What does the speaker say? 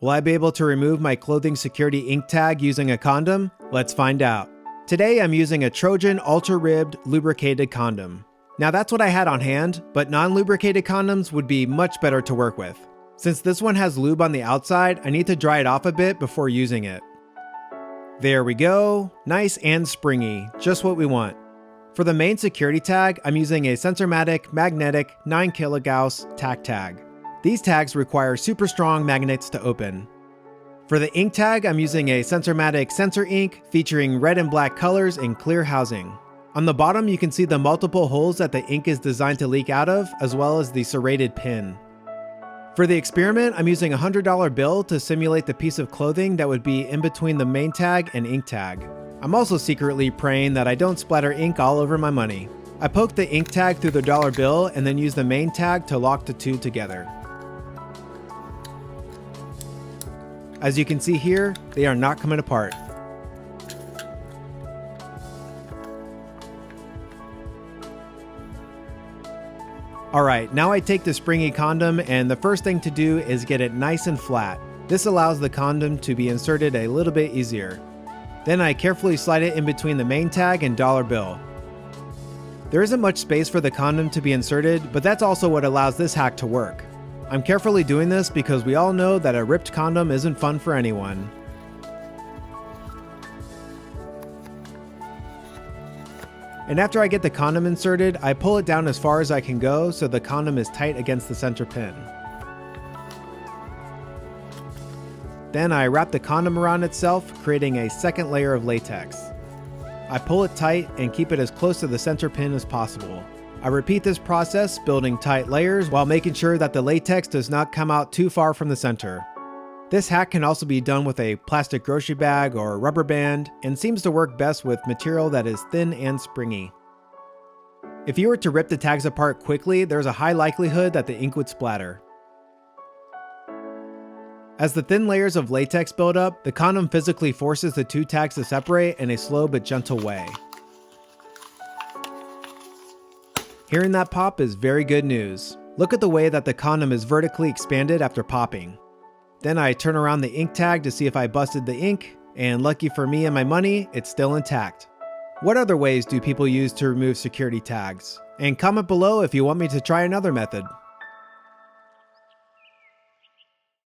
Will I be able to remove my clothing security ink tag using a condom? Let's find out. Today I'm using a Trojan ultra-ribbed lubricated condom. Now that's what I had on hand, but non-lubricated condoms would be much better to work with. Since this one has lube on the outside, I need to dry it off a bit before using it. There we go, nice and springy, just what we want. For the main security tag, I'm using a Sensormatic magnetic 9 kilogauss tack tag. These tags require super strong magnets to open. For the ink tag, I'm using a Sensormatic sensor ink featuring red and black colors and clear housing. On the bottom, you can see the multiple holes that the ink is designed to leak out of, as well as the serrated pin. For the experiment, I'm using a $100 bill to simulate the piece of clothing that would be in between the main tag and ink tag. I'm also secretly praying that I don't splatter ink all over my money. I poked the ink tag through the dollar bill and then used the main tag to lock the two together. As you can see here, they are not coming apart. Alright, now I take the springy condom and the first thing to do is get it nice and flat. This allows the condom to be inserted a little bit easier. Then I carefully slide it in between the main tag and dollar bill. There isn't much space for the condom to be inserted, but that's also what allows this hack to work. I'm carefully doing this because we all know that a ripped condom isn't fun for anyone. And after I get the condom inserted, I pull it down as far as I can go so the condom is tight against the center pin. Then I wrap the condom around itself, creating a second layer of latex. I pull it tight and keep it as close to the center pin as possible. I repeat this process, building tight layers while making sure that the latex does not come out too far from the center. This hack can also be done with a plastic grocery bag or rubber band and seems to work best with material that is thin and springy. If you were to rip the tags apart quickly, there's a high likelihood that the ink would splatter. As the thin layers of latex build up, the condom physically forces the two tags to separate in a slow but gentle way. Hearing that pop is very good news. Look at the way that the condom is vertically expanded after popping. Then I turn around the ink tag to see if I busted the ink, and lucky for me and my money, it's still intact. What other ways do people use to remove security tags? And comment below if you want me to try another method.